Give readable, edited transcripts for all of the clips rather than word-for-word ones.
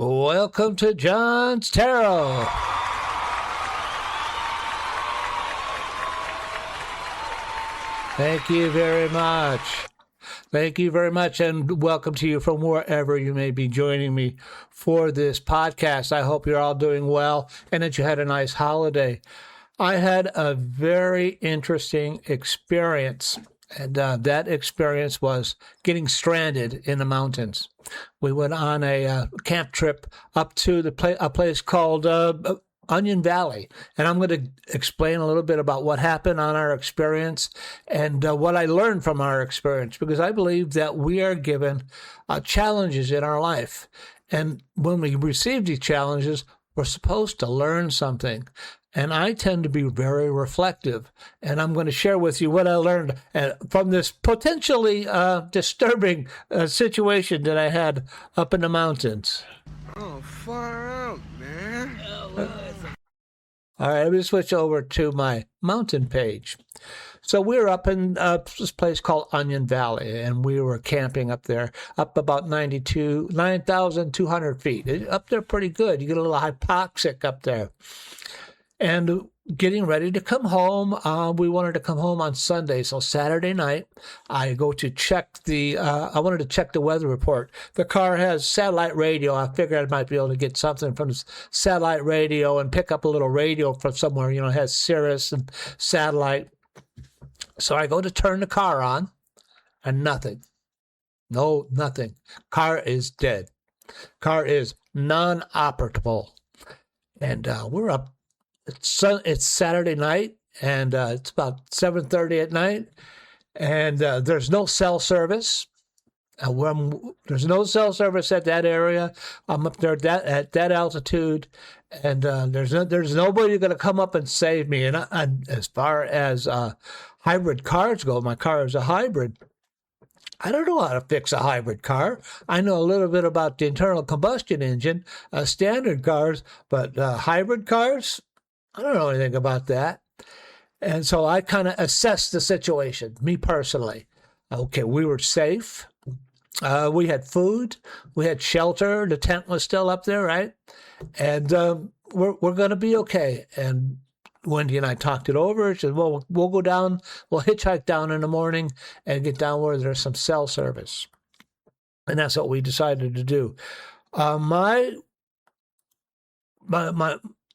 Welcome to John's Tarot. Thank you very much. Thank you very much, and welcome to you from wherever you may be joining me for this podcast. I hope you're all doing well and that you had a nice holiday. I had a very interesting experience, and that experience was getting stranded in the mountains. We went on a camp trip up to a place called Onion Valley, and I'm going to explain a little bit about what happened on our experience and what I learned from our experience, because I believe that we are given challenges in our life, and when we receive these challenges, we're supposed to learn something. And I tend to be very reflective, and I'm going to share with you what I learned from this potentially disturbing situation that I had up in the mountains. Oh, far out, man. All right, let me switch over to my mountain page. So we were up in this place called Onion Valley, and we were camping up there, up about 9,200 feet. Up there pretty good. You get a little hypoxic up there. And getting ready to come home. We wanted to come home on Sunday. So Saturday night, I go to check I wanted to check the weather report. The car has satellite radio. I figured I might be able to get something from the satellite radio and pick up a little radio from somewhere, it has Sirius and satellite. So I go to turn the car on and nothing. No, nothing. Car is dead. Car is non-operable. And we're up. It's Saturday night, and it's about 7:30 at night, and there's no cell service. There's no cell service at that area. I'm up there at that altitude, and there's nobody going to come up and save me. And as far as hybrid cars go, my car is a hybrid. I don't know how to fix a hybrid car. I know a little bit about the internal combustion engine, standard cars, but hybrid cars, I don't know anything about that. And so I kind of assessed the situation, me personally. Okay, we were safe. We had food. We had shelter. The tent was still up there, right? And we're going to be okay. And Wendy and I talked it over. She said, well, we'll go down. We'll hitchhike down in the morning and get down where there's some cell service. And that's what we decided to do.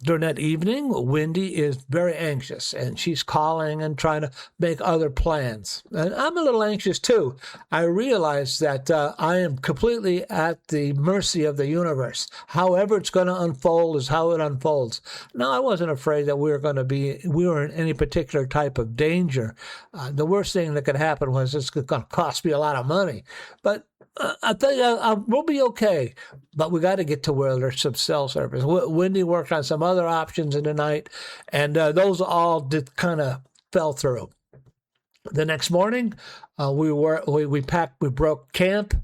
During that evening, Wendy is very anxious, and she's calling and trying to make other plans. And I'm a little anxious, too. I realize that I am completely at the mercy of the universe. However it's going to unfold is how it unfolds. Now, I wasn't afraid that we were in any particular type of danger. The worst thing that could happen was it's going to cost me a lot of money. But I tell you, we'll be okay, but we got to get to where there's some cell service. Wendy worked on some other options in the night, and those all did kind of fell through. The next morning, we broke camp,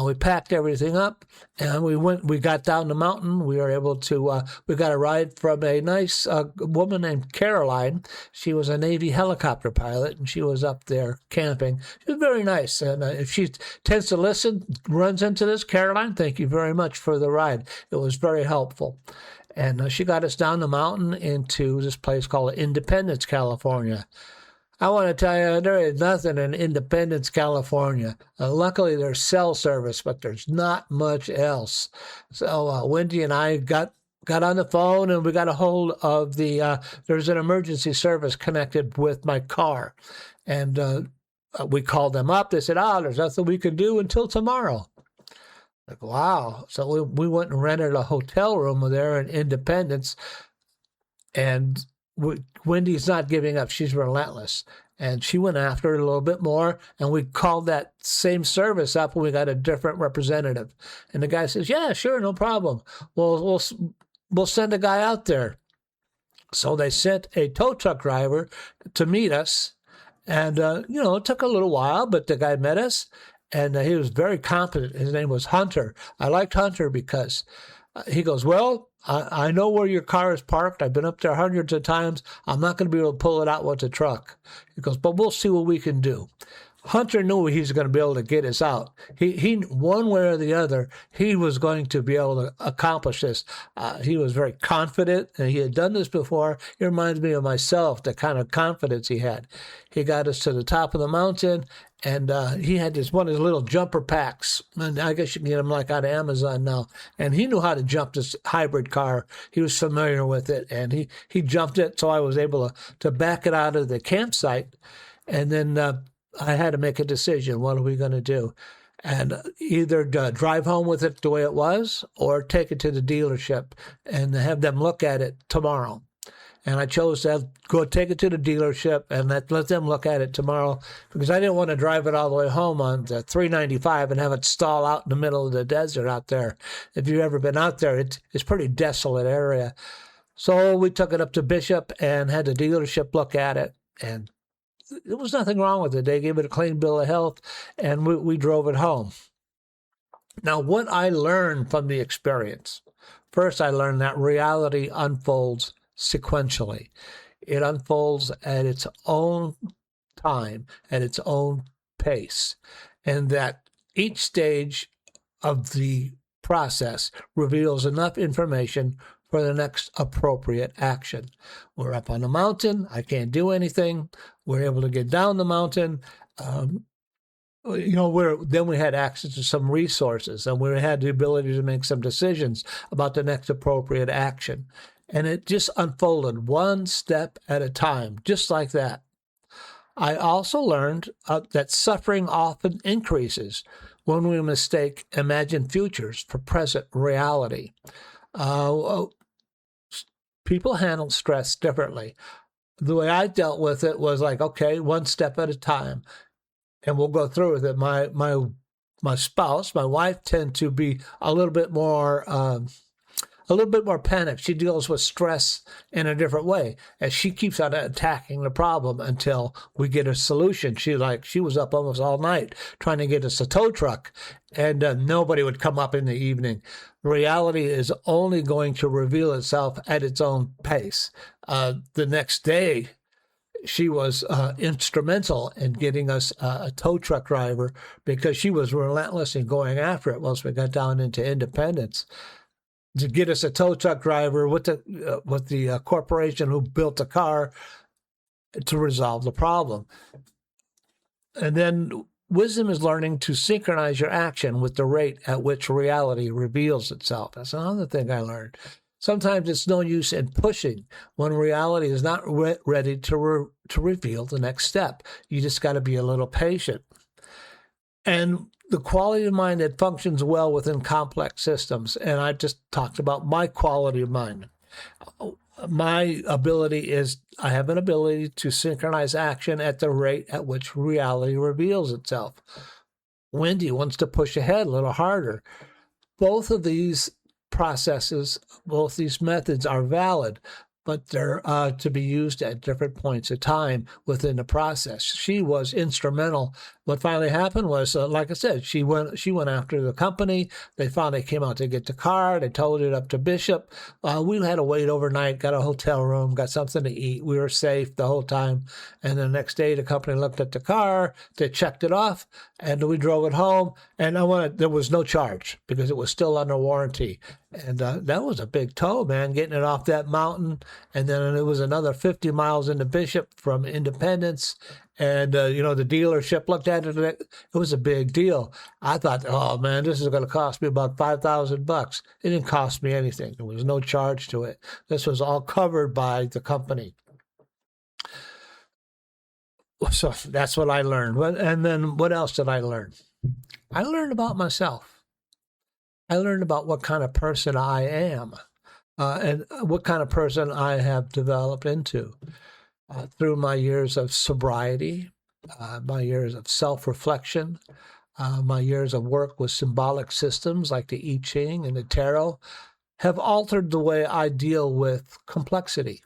we packed everything up, and we got down the mountain. We were able to, we got a ride from a nice woman named Caroline. She was a Navy helicopter pilot, and she was up there camping. She was very nice, and if she tends to listen, runs into this, Caroline, thank you very much for the ride. It was very helpful. And she got us down the mountain into this place called Independence, California. I want to tell you, there is nothing in Independence, California. Luckily, there's cell service, but there's not much else. So Wendy and I got on the phone, and we got a hold of there's an emergency service connected with my car. And we called them up. They said, there's nothing we can do until tomorrow. Like, wow. So we went and rented a hotel room there in Independence, and Wendy's not giving up. She's relentless. And she went after it a little bit more, and we called that same service up, and we got a different representative. And the guy says, yeah, sure, no problem. We'll send a guy out there. So they sent a tow truck driver to meet us. And, it took a little while, but the guy met us, and he was very competent. His name was Hunter. I liked Hunter because he goes, well, I know where your car is parked. I've been up there hundreds of times. I'm not going to be able to pull it out with the truck. He goes, but we'll see what we can do. Hunter knew he was going to be able to get us out. He one way or the other, he was going to be able to accomplish this. He was very confident, and he had done this before. It reminds me of myself, the kind of confidence he had. He got us to the top of the mountain, and he had one of his little jumper packs. And I guess you can get them like out of Amazon now. And he knew how to jump this hybrid car. He was familiar with it, and he jumped it, so I was able to back it out of the campsite. And then I had to make a decision. What are we going to do? And either drive home with it the way it was or take it to the dealership and have them look at it tomorrow. And I chose to go take it to the dealership and let them look at it tomorrow because I didn't want to drive it all the way home on the 395 and have it stall out in the middle of the desert out there. If you've ever been out there, it's a pretty desolate area. So we took it up to Bishop and had the dealership look at it, and there was nothing wrong with it. They gave it a clean bill of health, and we drove it home. Now, what I learned from the experience, first I learned that reality unfolds sequentially. It unfolds at its own time, at its own pace, and that each stage of the process reveals enough information for the next appropriate action. We're up on the mountain. I can't do anything. We're able to get down the mountain. Then we had access to some resources, and we had the ability to make some decisions about the next appropriate action. And it just unfolded one step at a time, just like that. I also learned that suffering often increases when we mistake imagined futures for present reality. People handle stress differently. The way I dealt with it was like, okay, one step at a time, and we'll go through with it. My spouse, my wife, tend to be a little bit more panicked. She deals with stress in a different way, and she keeps on attacking the problem until we get a solution. She was up almost all night trying to get us a tow truck, and nobody would come up in the evening. Reality is only going to reveal itself at its own pace. The next day, she was instrumental in getting us a tow truck driver because she was relentless in going after it once we got down into Independence. To get us a tow truck driver with the corporation who built the car to resolve the problem. And then wisdom is learning to synchronize your action with the rate at which reality reveals itself. That's another thing I learned. Sometimes it's no use in pushing when reality is not ready to reveal the next step. You just got to be a little patient. And the quality of mind that functions well within complex systems, and I just talked about my quality of mind. My ability is, I have an ability to synchronize action at the rate at which reality reveals itself. Wendy wants to push ahead a little harder. Both of these processes, both these methods are valid, but they're to be used at different points of time within the process. She was instrumental. What finally happened was, like I said, she went after the company. They finally came out to get the car. They towed it up to Bishop. We had to wait overnight, got a hotel room, got something to eat. We were safe the whole time. And the next day, the company looked at the car. They checked it off, and we drove it home. And there was no charge because it was still under warranty. And that was a big tow, man, getting it off that mountain. And then it was another 50 miles into Bishop from Independence. And, the dealership looked at it. It was a big deal. I thought, oh, man, this is going to cost me about $5,000. It didn't cost me anything. There was no charge to it. This was all covered by the company. So that's what I learned. And then what else did I learn? I learned about myself. I learned about what kind of person I am and what kind of person I have developed into. Through my years of sobriety, my years of self-reflection, my years of work with symbolic systems like the I Ching and the Tarot have altered the way I deal with complexity.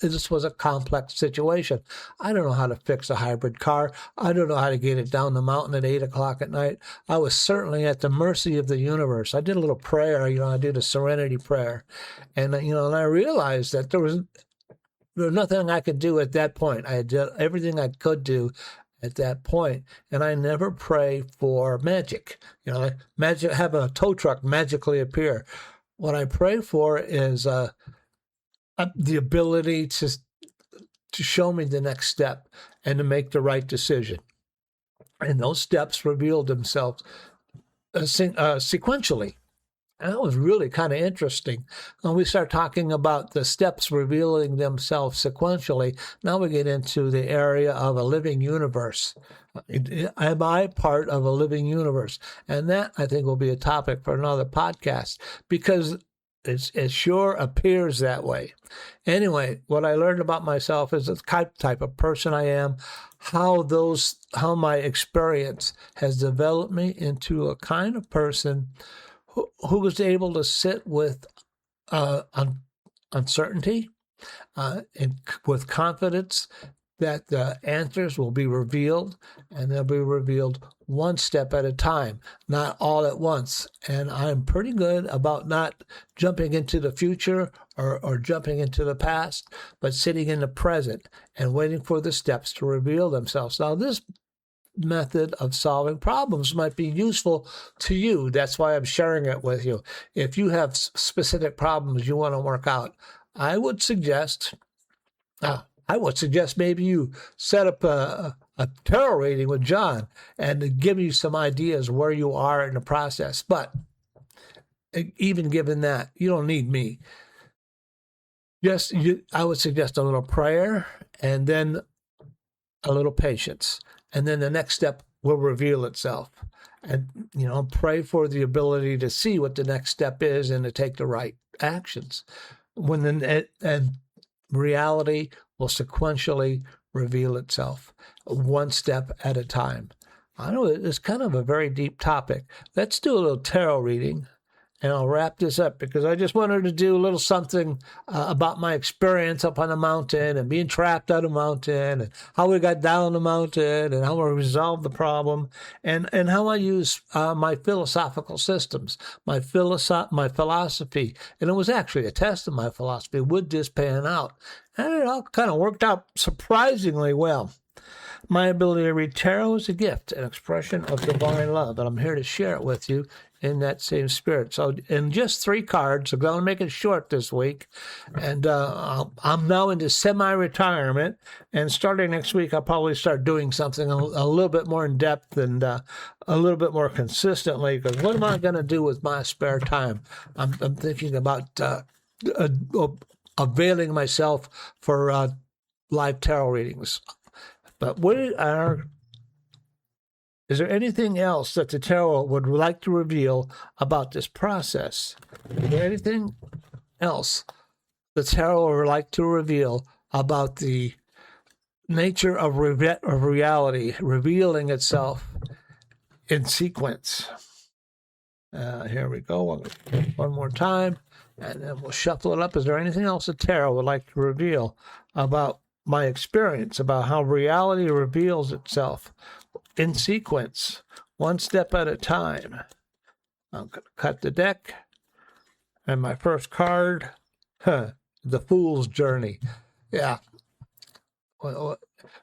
This was a complex situation. I don't know how to fix a hybrid car. I don't know how to get it down the mountain at 8 o'clock at night. I was certainly at the mercy of the universe. I did a little prayer, I did a serenity prayer. And, and I realized that there's nothing I could do at that point. I did everything I could do at that point, and I never pray for magic. Like magic, have a tow truck magically appear. What I pray for is the ability to show me the next step and to make the right decision. And those steps revealed themselves sequentially. And that was really kind of interesting. When we start talking about the steps revealing themselves sequentially, now we get into the area of a living universe. Am I part of a living universe? And that, I think, will be a topic for another podcast, because it sure appears that way. Anyway, what I learned about myself is the type of person I am, how my experience has developed me into a kind of person who was able to sit with uncertainty and with confidence that the answers will be revealed, and they'll be revealed one step at a time, not all at once. And I'm pretty good about not jumping into the future or jumping into the past, but sitting in the present and waiting for the steps to reveal themselves. Now, this method of solving problems might be useful to you. That's why I'm sharing it with you. If you have specific problems you want to work out, I would suggest maybe you set up a tarot reading with John and give you some ideas where you are in the process. But even given that, you don't need me. I would suggest a little prayer and then a little patience. And then the next step will reveal itself. And, pray for the ability to see what the next step is and to take the right actions. And reality will sequentially reveal itself, one step at a time. I know it's kind of a very deep topic. Let's do a little tarot reading, and I'll wrap this up because I just wanted to do a little something about my experience up on the mountain and being trapped on the mountain and how we got down the mountain and how we resolved the problem and how I use my philosophical systems, my philosophy. And it was actually a test of my philosophy. Would this pan out? And it all kind of worked out surprisingly well. My ability to read tarot is a gift, an expression of divine love, and I'm here to share it with you in that same spirit. So in just 3 cards, I'm going to make it short this week, and I'm now into semi-retirement, and starting next week, I'll probably start doing something a little bit more in depth and a little bit more consistently, because what am I going to do with my spare time? I'm thinking about availing myself for live tarot readings. But is there anything else that the tarot would like to reveal about this process? Is there anything else the tarot would like to reveal about the nature of reality revealing itself in sequence? Here we go. One more time, and then we'll shuffle it up. Is there anything else the tarot would like to reveal about my experience, about how reality reveals itself in sequence, one step at a time? I'm going to cut the deck. And my first card, the Fool's Journey. Yeah.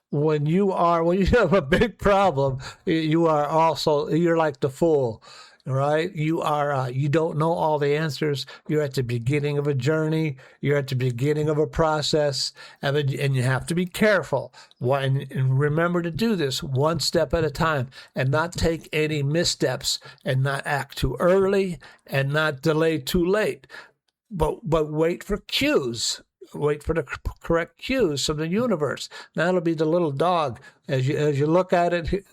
When you have a big problem, you're like the fool. Right? You don't know all the answers. You're at the beginning of a journey. You're at the beginning of a process, and you have to be careful. And remember to do this one step at a time and not take any missteps and not act too early and not delay too late. But wait for cues. Wait for the correct cues from the universe. That'll be the little dog. As you look at it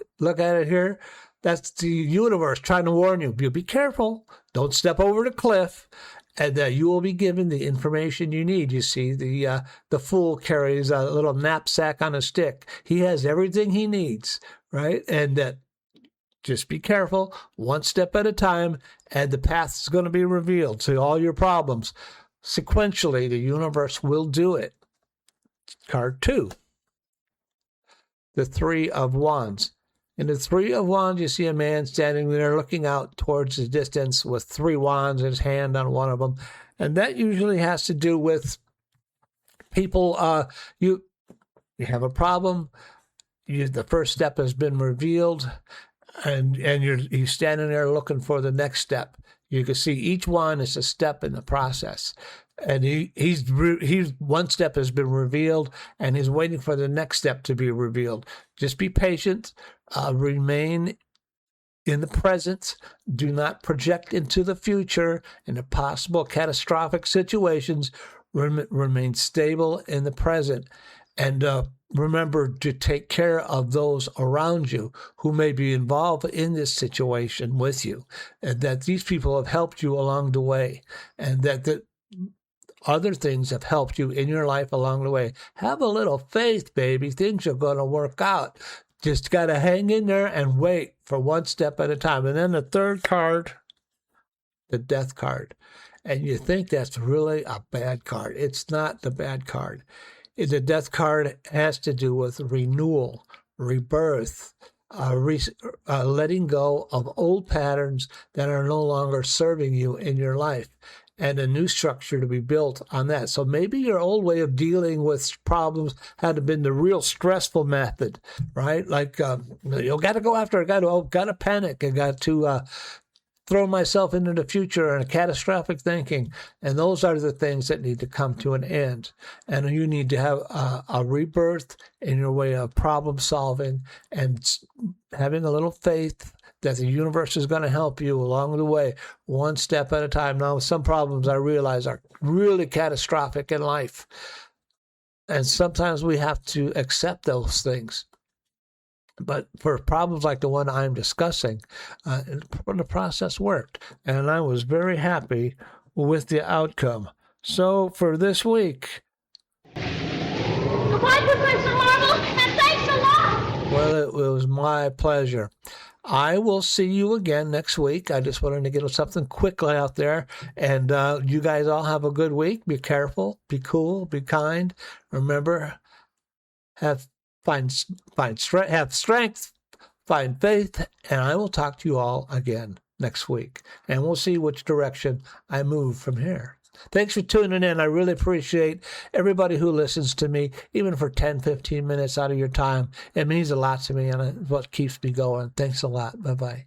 here, that's the universe trying to warn you. Be careful. Don't step over the cliff, and you will be given the information you need. You see, the fool carries a little knapsack on a stick. He has everything he needs, right? And just be careful, one step at a time, and the path is going to be revealed to all your problems. Sequentially, the universe will do it. Card 2, the 3 of Wands. In the 3 of Wands, you see a man standing there looking out towards the distance with 3 wands in his hand on one of them. And that usually has to do with People, you have a problem. The first step has been revealed, and you're standing there looking for the next step. You can see each one is a step in the process, and he's one step has been revealed, and he's waiting for the next step to be revealed. Just be patient, remain in the present. Do not project into the future in possible catastrophic situations. Remain stable in the present, and remember to take care of those around you who may be involved in this situation with you, and that these people have helped you along the way, and that other things have helped you in your life along the way. Have a little faith, baby. Things are going to work out. Just got to hang in there and wait for one step at a time. And then the third card, the death card. And you think that's really a bad card. It's not the bad card. The death card has to do with renewal, rebirth, letting go of old patterns that are no longer serving you in your life, and a new structure to be built on that. So maybe your old way of dealing with problems had been the real stressful method, right? Like, you got to go after it, got to panic, I got to throw myself into the future and catastrophic thinking. And those are the things that need to come to an end. And you need to have a rebirth in your way of problem solving and having a little faith that the universe is going to help you along the way, one step at a time. Now, some problems I realize are really catastrophic in life. And sometimes we have to accept those things. But for problems like the one I'm discussing, the process worked. And I was very happy with the outcome. So for this week... Goodbye, Professor Marvel, and thanks a lot! Well, it was my pleasure. I will see you again next week. I just wanted to get something quickly out there. And you guys all have a good week. Be careful, be cool, be kind. Remember, have strength, find faith, and I will talk to you all again next week. And we'll see which direction I move from here. Thanks for tuning in. I really appreciate everybody who listens to me, even for 10, 15 minutes out of your time. It means a lot to me, and it's what keeps me going. Thanks a lot. Bye-bye.